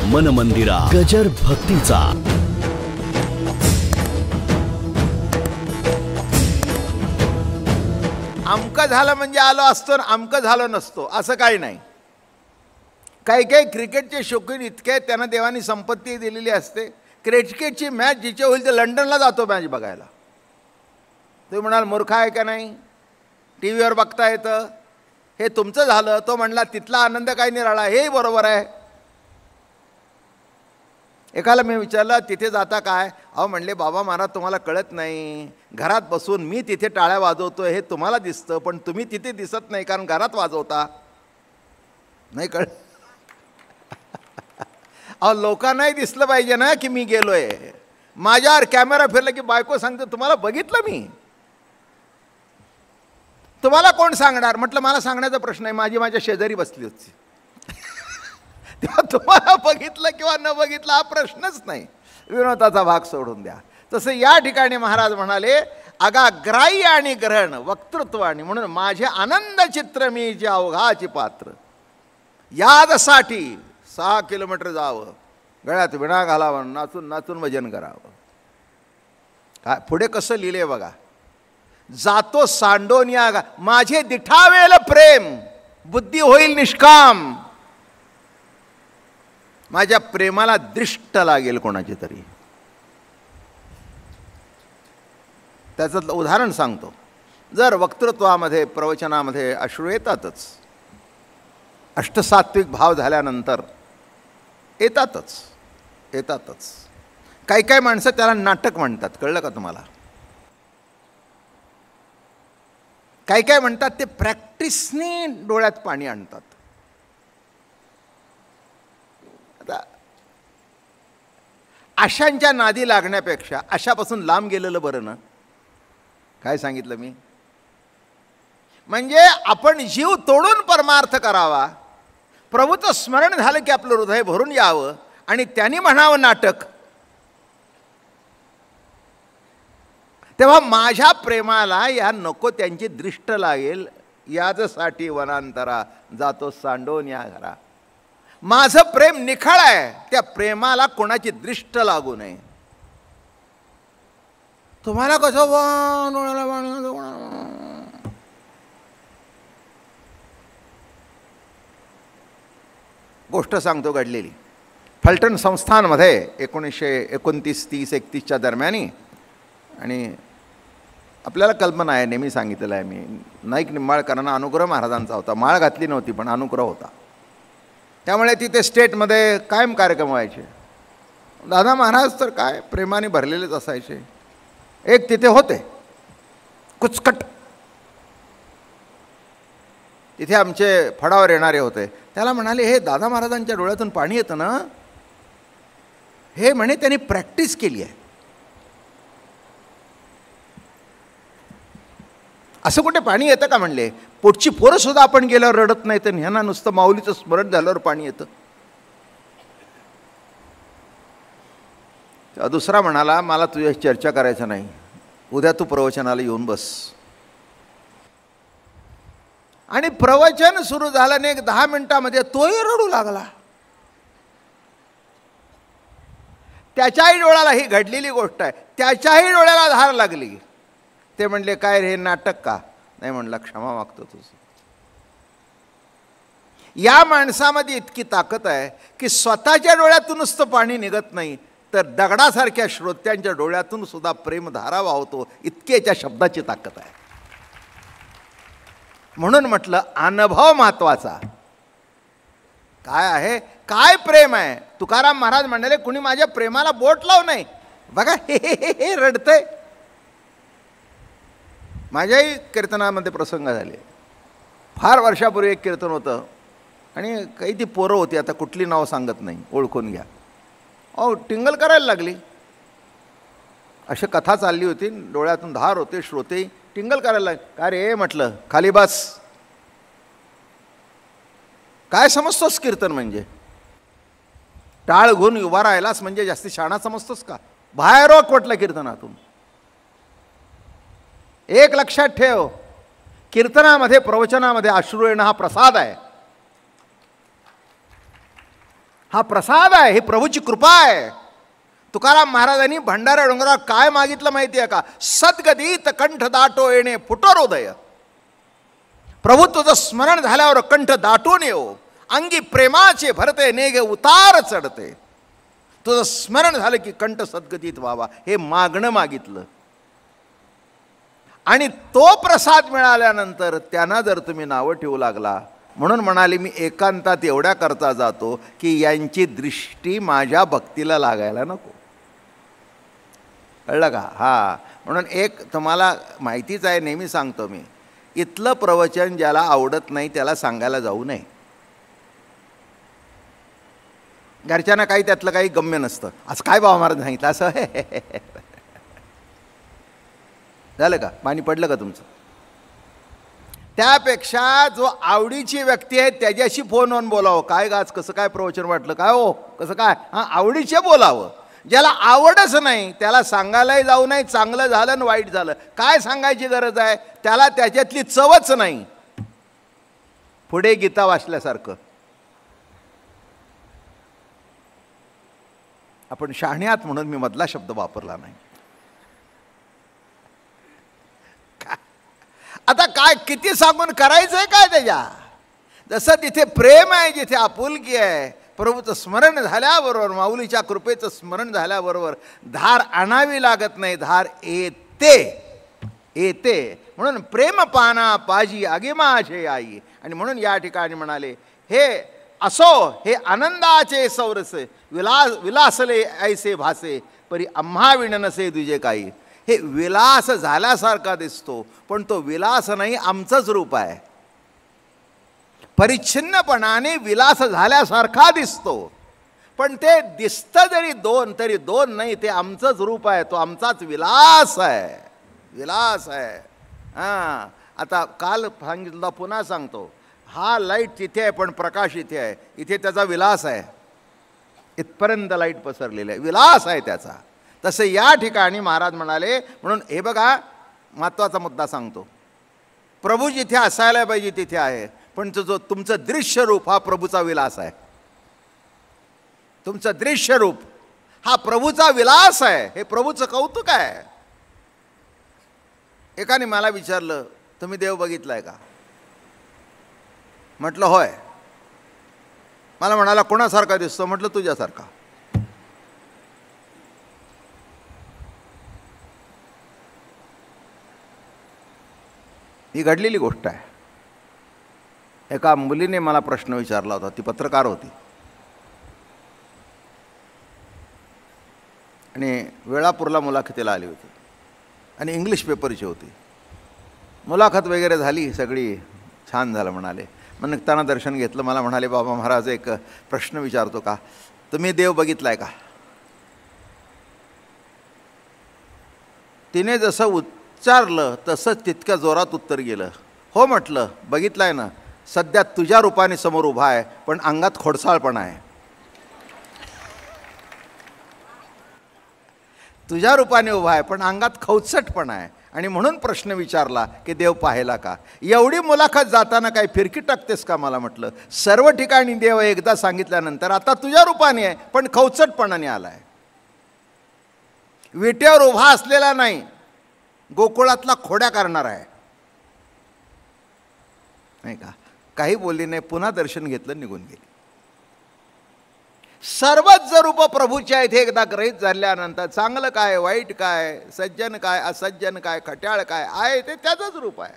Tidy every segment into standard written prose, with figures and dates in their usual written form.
मन मंदिरा गजर भक्तीचा. अमकं झालं म्हणजे आलो असतो ना, अमकं झालं नसतो असं काही नाही. काही काही क्रिकेटचे शौकीन इतके आहेत, त्यांना देवानी संपत्ती दिलेली असते. क्रिकेटची मॅच जिथे होईल ते लंडनला जातो मॅच बघायला. तुम्ही म्हणाल मूर्ख आहे का नाही, टी व्हीवर बघता येतं. हे तुमचं झालं. तो म्हणला तिथला आनंद काही निराळा. हेही बरोबर आहे. एकाला मी विचारलं तिथे जाता काय. अहो म्हणले बाबा महाराज तुम्हाला कळत नाही, घरात बसून मी तिथे टाळ्या वाजवतोय हे तुम्हाला दिसतं, पण तुम्ही तिथे दिसत नाही कारण घरात वाजवता. नाही कळ. अहो लोकांनाही दिसलं पाहिजे ना की मी गेलोय. माझ्यावर कॅमेरा फिरला की बायको सांगते तुम्हाला बघितलं मी. तुम्हाला कोण सांगणार. म्हटलं मला सांगण्याचा प्रश्न आहे, माझ्या शेजारी बसली होती. तेव्हा तुम्हाला बघितलं किंवा न बघितलं हा प्रश्नच नाही. विनोदाचा भाग सोडून द्या. तसं या ठिकाणी महाराज म्हणाले अगा ग्राह्य आणि ग्रहण वक्तृत्व आणि म्हणून माझे आनंद चित्र मी जे अवघाची पात्र. यादसाठी 6 किलोमीटर जावं, गळ्यात विणा घालावं, नाचून नाचून भजन करावं. काय पुढे कसं लिहिले बघा. जातो सांडोनिया माझे दिठावेल प्रेम, बुद्धी होईल निष्काम. माझ्या प्रेमाला दृष्ट लागेल कोणाची तरी. त्याचं उदाहरण सांगतो. जर वक्तृत्वामध्ये प्रवचनामध्ये अश्रू येतातच, अष्टसात्विक भाव झाल्यानंतर येतातच. काही काही माणसं त्याला नाटक म्हणतात. कळलं का तुम्हाला. काही काय म्हणतात ते प्रॅक्टिसने डोळ्यात पाणी आणतात. आता आशांच्या नादी लागण्यापेक्षा आशापासून लांब गेलेलं बरं ना. काय सांगितलं मी. म्हणजे आपण जीव तोडून परमार्थ करावा. प्रभूचं स्मरण झालं की आपलं हृदय भरून यावं आणि त्यांनी म्हणावं नाटक. तेव्हा माझ्या प्रेमाला या नको त्यांची दृष्ट लागेल यासाठी वनांतरा जातो सांडोन या घरा. माझं प्रेम निखळ आहे, त्या प्रेमाला कोणाची दृष्ट लागू नये. तुम्हाला कसं गोष्ट सांगतो घडलेली. फलटण संस्थानमध्ये 1929-30-31च्या दरम्यानी. आणि आपल्याला कल्पना आहे, नेहमी सांगितलेलं आहे मी, नाईक निंबाळकरांना अनुग्रह महाराजांचा होता. माळ घातली नव्हती पण अनुग्रह होता. त्यामुळे तिथे स्टेटमध्ये कायम कार्यक्रम व्हायचे. दादा महाराज तर काय प्रेमाने भरलेलेच असायचे. एक तिथे होते कुचकट, तिथे आमचे फडावर येणारे होते. त्याला म्हणाले हे दादा महाराजांच्या डोळ्यातून पाणी येतं ना. हे म्हणे त्यांनी प्रॅक्टिस केली आहे. असं कुठे पाणी येतं का म्हणले. पोटची पोरं सुद्धा आपण गेल्यावर रडत नाही, तर ह्यांना नुसतं माऊलीचं स्मरण झाल्यावर पाणी येतं. दुसरा म्हणाला मला तुझ्याशी चर्चा करायचं नाही, उद्या तू प्रवचनाला येऊन बस. आणि प्रवचन सुरू झालं नाही 10 मिनिटामध्ये तोही रडू लागला. त्याच्याही डोळ्याला ही घडलेली गोष्ट आहे, त्याच्याही डोळ्याला धार लागली. ते म्हणले काय रे नाटक का. नाही म्हणला क्षमा मागतो तुझं. या माणसामध्ये इतकी ताकद आहे की स्वतःच्या डोळ्यातून नुसतं पाणी निघत नाही, तर दगडासारख्या श्रोत्यांच्या डोळ्यातून सुद्धा प्रेमधारा वाहतो. इतकी याच्या शब्दाची ताकद आहे. म्हणून म्हटलं अनुभव महत्वाचा. काय आहे, काय प्रेम आहे. तुकाराम महाराज म्हणाले कुणी माझ्या प्रेमाला बोट लावू नाही. बघा हे रडतंय. माझ्याही कीर्तनामध्ये प्रसंग झाले. फार वर्षापूर्वी एक कीर्तन होतं आणि काही ती पोरं होती, आता कुठली नाव सांगत नाही, ओळखून घ्या. अहो टिंगल करायला लागली. अशी कथा चालली होती, डोळ्यातून धार होते, श्रोते टिंगल करायला लागले. काय रे म्हटलं खाली बस. काय समजतोस कीर्तन म्हणजे. टाळ घेऊन उभा राहिलास म्हणजे जास्ती शाणा समजतोस का. बाहेर रोक म्हटलं कीर्तनातून. एक लक्षात ठेव, कीर्तनामध्ये प्रवचनामध्ये अश्रू येणं हा प्रसाद आहे. हा प्रसाद आहे, ही प्रभूची कृपा आहे. तुकाराम महाराजांनी भंडारा डोंगरावर काय मागितलं माहिती आहे का? सद्गतीत कंठ दाटो येणे फुटोर हृदय. प्रभू तुझं स्मरण झाल्यावर कंठ दाटून येऊ, अंगी प्रेमाचे भरते नेघे उतार चढते. तुझं स्मरण झालं की कंठ सद्गतीत व्हावा, हे मागणं मागितलं. आणि तो प्रसाद मिळाल्यानंतर त्यांना जर तुम्ही नावं ठेवू लागला, म्हणून म्हणाले मी एकांतात एवढ्या करता जातो की यांची दृष्टी माझ्या भक्तीला लागायला नको. कळलं का? हा, म्हणून एक तुम्हाला माहितीच आहे, नेहमी सांगतो मी, इथलं प्रवचन ज्याला आवडत नाही त्याला सांगायला जाऊ नये. घरच्यांना काही त्यातलं काही गम्य नसतं. असं काय बाबा महाराज सांगितलं असं झालं का? पाणी पडलं का तुमचं? त्यापेक्षा जो आवडीची व्यक्ती आहे त्याच्याशी फोनवर बोलावं. काय गाज, कसं काय प्रवचन वाटलं, काय हो कसं काय, हां आवडीचे बोलावं. ज्याला आवडच नाही त्याला सांगायलाही जाऊ नाही. चांगलं झालं आणि वाईट झालं काय सांगायची गरज आहे? त्याला त्याच्यातली चवच नाही. पुढे गीता वाचल्यासारखं. आपण शहाण्यात म्हणून मी मधला शब्द वापरला नाही. आता काय किती सांगून करायचंय काय त्याच्या? जसं तिथे प्रेम आहे, जिथे आपुलकी आहे, प्रभूचं स्मरण झाल्याबरोबर, माऊलीच्या कृपेचं स्मरण झाल्याबरोबर धार आणावी लागत नाही, धार येते येते. म्हणून प्रेम पाना पाजी आगिमाशे आई. आणि म्हणून या ठिकाणी म्हणाले, हे असो हे आनंदाचे सौरस विलासले ऐसे भासे परी आम्हा विणनसे तुझे काही. हे विलास झाल्यासारखा दिसतो पण तो विलास नाही, आमचंच रूप आहे. परिच्छिन्नपणाने विलास झाल्यासारखा दिसतो पण ते दिसतं जरी दोन तरी दोन नाही, ते आमचंच रूप आहे, तो आमचाच विलास आहे, विलास आहे. हां, आता काल सांगितलं पुन्हा सांगतो, हा लाईट तिथे आहे पण प्रकाश इथे आहे, इथे त्याचा विलास आहे. इथपर्यंत लाईट पसरलेलं आहे, विलास आहे त्याचा. तसे या ठिकाणी महाराज म्हणाले. म्हणून हे बघा महत्त्वाचा मुद्दा सांगतो, प्रभू जिथे असायला पाहिजे तिथे आहे, पण जो तुमचं दृश्य रूप हा प्रभूचा विलास आहे. तुमचं दृश्य रूप हा प्रभूचा विलास आहे, हे प्रभूचं कौतुक आहे. एकाने मला विचारलं, तुम्ही देव बघितलाय का? म्हटलं होय. मला म्हणाला कोणासारखा दिसतो? म्हटलं तुझ्यासारखा. ही घडलेली गोष्ट आहे. एका मुलीने मला प्रश्न विचारला होता, ती पत्रकार होती आणि वेळापूरला मुलाखतीला आली होती आणि इंग्लिश पेपरची होती. मुलाखत वगैरे झाली, सगळी छान झालं म्हणाले. मग निघताना दर्शन घेतलं. मला म्हणाले, बाबा महाराज एक प्रश्न विचारतो का, तुम्ही देव बघितलाय का? तिने जसं उच्चारलं तसंच तितक्या जोरात उत्तर गेलं. हो म्हटलं, बघितलाय ना, सध्या तुझ्या रूपाने समोर उभा आहे पण अंगात खोडसाळपणा आहे. तुझ्या रूपाने उभा आहे पण अंगात खवचटपणा आहे. आणि म्हणून प्रश्न विचारला की देव पाहिला का? एवढी मुलाखत जाताना काय फिरकी टाकतेस का? मला म्हटलं, सर्व ठिकाणी देव एकदा सांगितल्यानंतर आता तुझ्या रूपाने आहे पण खवचटपणाने आलाय. विटेवर उभा असलेला नाही, गोकुळातला खोड्या करणार आहे, नाही का? काही बोलली नाही, पुन्हा दर्शन घेतलं, निघून गेली. सर्वच जर रूप प्रभूच्या इथे एकदा ग्रहित झाल्यानंतर चांगलं काय, वाईट काय, सज्जन काय, असज्जन काय, खट्याळ काय आहे ते त्याचंच रूप आहे.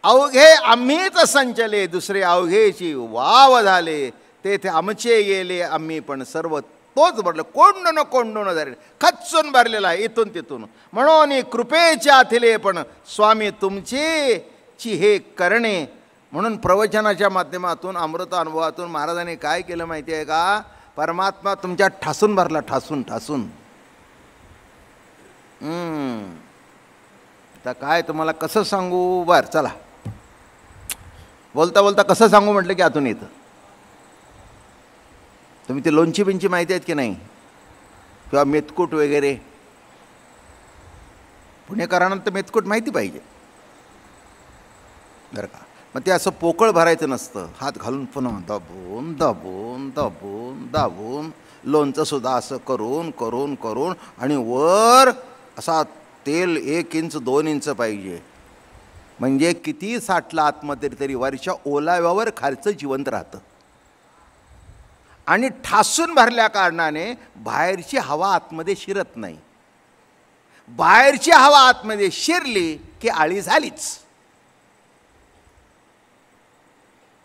अवघे आम्हीच संचले, दुसरे अवघेची वाव झाले, तेथे आमचे गेले आम्ही पण सर्व तोच भरलं. कोंडून कोंडून धरले, खच्चून भरलेला आहे इथून तिथून. म्हणून कृपेच्या थिले पण स्वामी तुमची हे करणे. म्हणून प्रवचनाच्या माध्यमातून, अमृत अनुभवातून महाराजांनी काय केलं माहिती आहे का? परमात्मा तुमच्या ठासून भरला, ठासून ठासून. आता काय तुम्हाला कसं सांगू? बर चला, बोलता बोलता कसं सांगू म्हटलं की आतून येतं. तुम्ही ते लोणची बिंची माहिती आहेत की नाही, किंवा मेतकूट वगैरे? पुणेकरांना तर मेतकूट माहिती पाहिजे बरं का. मग ते असं पोकळ भरायचं नसतं, हात घालून पुन्हा दाबून दाबून दाबून दाबून, लोणचं सुद्धा असं करून करून करून, आणि वर असा तेल 1 इंच 2 इंच पाहिजे. म्हणजे किती साठलं आतमध्ये तरी वरच्या ओलाव्यावर खालचं जिवंत राहतं. आणि ठासून भरल्या कारणाने बाहेरची हवा आतमध्ये शिरत नाही. बाहेरची हवा आतमध्ये शिरली की आळी झालीच.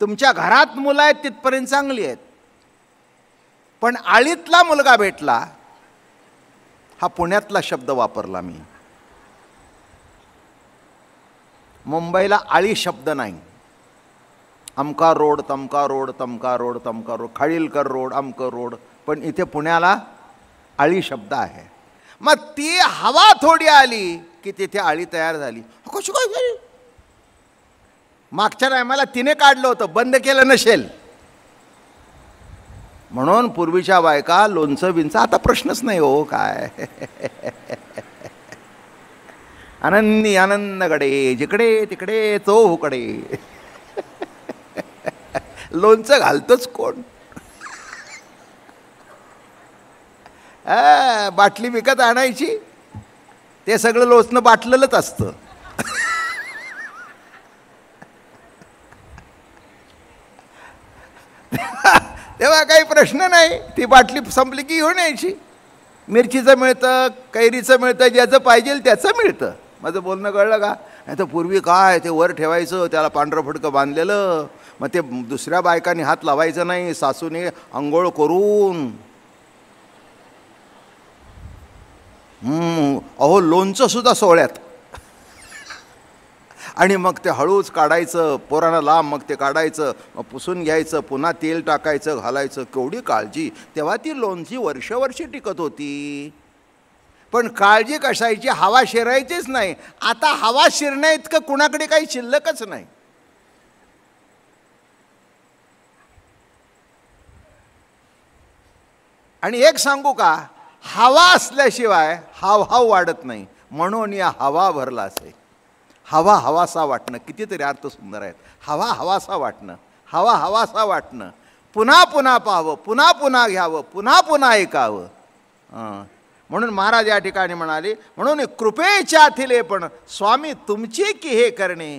तुमच्या घरात मुलं आहेत तिथपर्यंत चांगली आहेत, पण आळीतला मुलगा भेटला, हा पुण्यातला शब्द वापरला मी. मुंबईला आळी शब्द नाही. अमका रोड तमका रोड तमका रोड तमका रोड, खाडीलकर रोड अमक रोड, पण इथे पुण्याला आळी शब्द आहे. मग ती हवा थोडी आली की तिथे आळी तयार झाली. कशी काय झाली? मागच्या टायमाला तिने काढलं होतं, बंद केलं नसेल. म्हणून पूर्वीच्या बायका लोणचं बिंचं आता प्रश्नच नाही हो. काय आनंदी आनंदकडे, जिकडे तिकडे चोहूकडे लोणचं घालतोच कोण? बाटली विकत आणायची, ते सगळं लोचनं बाटलेलंच असतं. तेव्हा काही प्रश्न नाही, ती बाटली संपली की घेऊन यायची. मिरचीचं मिळतं, कैरीचं मिळतं, ज्याचं पाहिजे त्याचं मिळतं. माझं बोलणं कळलं का? नाही तर पूर्वी काय ते वर ठेवायचं, त्याला पांढरं फडकं बांधलेलं, मग ते दुसऱ्या बायकांनी हात लावायचं नाही, सासूने आंघोळ करून. अहो लोणचं सुद्धा सोहळ्यात. आणि मग ते हळूच काढायचं, पोरांना लांब, मग ते काढायचं, मग पुसून घ्यायचं, पुन्हा तेल टाकायचं, घालायचं. केवढी काळजी. तेव्हा ती लोणची वर्षवर्षी टिकत होती. पण काळजी कशायची? हवा शिरायचीच नाही. आता हवा शिरण्या इतकं कुणाकडे काही शिल्लकच नाही. आणि एक सांगू का, हवा असल्याशिवाय हावभाव वाढत नाही. म्हणून या हवा भरला असे. हवा हवासा वाटणं, कितीतरी अर्थ सुंदर आहेत. हवा हवासा वाटणं, हवा हवासा वाटणं, पुन्हा पुन्हा पाहावं, पुन्हा पुन्हा घ्यावं, पुन्हा पुन्हा ऐकावं. म्हणून महाराज या ठिकाणी म्हणाले, म्हणून कृपेच्या थिले पण स्वामी तुमची की हे करणे,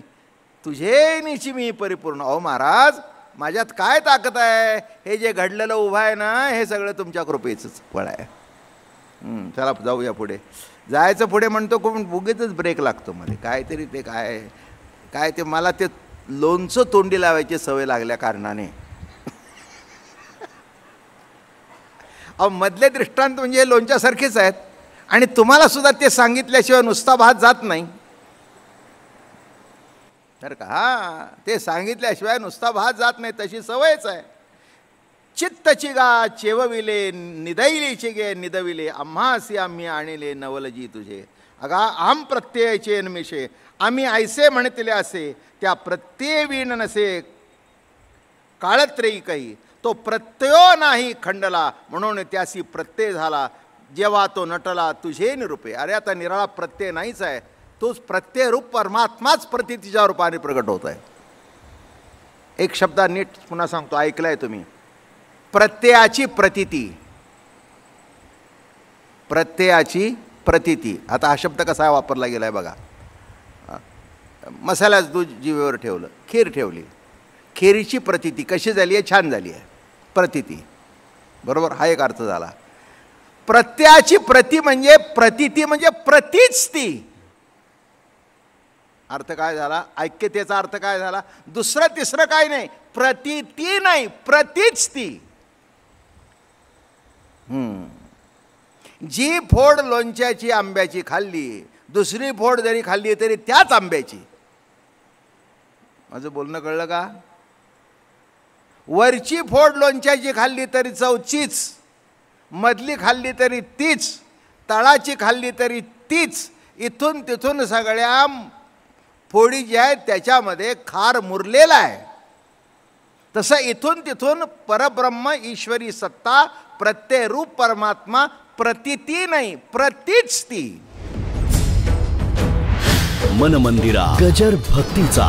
तुझे निची मी परिपूर्ण. अहो महाराज, माझ्यात काय ताकद आहे? हे जे घडलेलं उभं आहे ना, हे सगळं तुमच्या कृपेचंच फळ आहे. चला जाऊया पुढे. जायचं पुढे म्हणतो कोण, उगीचच ब्रेक लागतो मध्ये. काहीतरी ते काय काय ते मला ते लोणचं तोंडी लावायची सवय लागल्या कारणाने. अहो मधले दृष्टांत म्हणजे लोणच्यासारखेच आहेत. आणि तुम्हाला सुद्धा ते सांगितल्याशिवाय नुसता भात जात नाही तर का. हा, ते सांगितल्याशिवाय नुसता भात जात नाही, तशी सवयच आहे. चित्तची गा चेवविले, निदैलीची गे निदविले, आम्हासी आम्ही आणले नवलजी तुझे. अगा आम प्रत्ययाचे नमिषे, आम्ही ऐसे म्हणतले असे, त्या प्रत्यय वीण नसे काळत्रेयी काही. तो प्रत्ययो नाही खंडला, म्हणून त्यासी प्रत्यय झाला. जेव्हा तो नटला तुझे निरूपे. अरे आता निराळा प्रत्यय नाहीच आहे, तोच प्रत्यय रूप परमात्माच प्रतितीच्या रूपाने प्रगट होत आहे. एक शब्द नीट पुन्हा सांगतो, ऐकलाय तुम्ही. प्रत्ययाची प्रतीती, प्रत्ययाची प्रतीती. आता हा शब्द कसा वापरला गेला आहे बघा. मसाल्याचं दूध जिभेवर ठेवलं, खीर ठेवली, खीरीची प्रतीती कशी झाली आहे? छान झाली आहे. प्रतीती, बरोबर, हा एक अर्थ झाला. प्रत्ययाची प्रती म्हणजे प्रतीती म्हणजे प्रतीच ती. अर्थ काय झाला? ऐक्यतेचा अर्थ काय झाला? दुसरं तिसरं काय नाही, प्रतीती नाही, प्रतीच ती. जी फोड लोणच्याची आंब्याची खाल्ली, दुसरी फोड जरी खाल्ली तरी त्याच आंब्याची. माझं बोलणं कळलं का? वरची फोड लोणच्याची खाल्ली तरी चवचीच, मधली खाल्ली तरी तीच, तळाची खाल्ली तरी तीच. इथून तिथून सगळ्या फोडी ज्या आहेत त्याच्यामध्ये खार मुरलेला आहे. तसं इथून तिथून परब्रह्म ईश्वरी सत्ता, प्रत्यय रूप परमात्मा, प्रतीती नाही, प्रतीच ती. मन मंदिरा गजर भक्तीचा.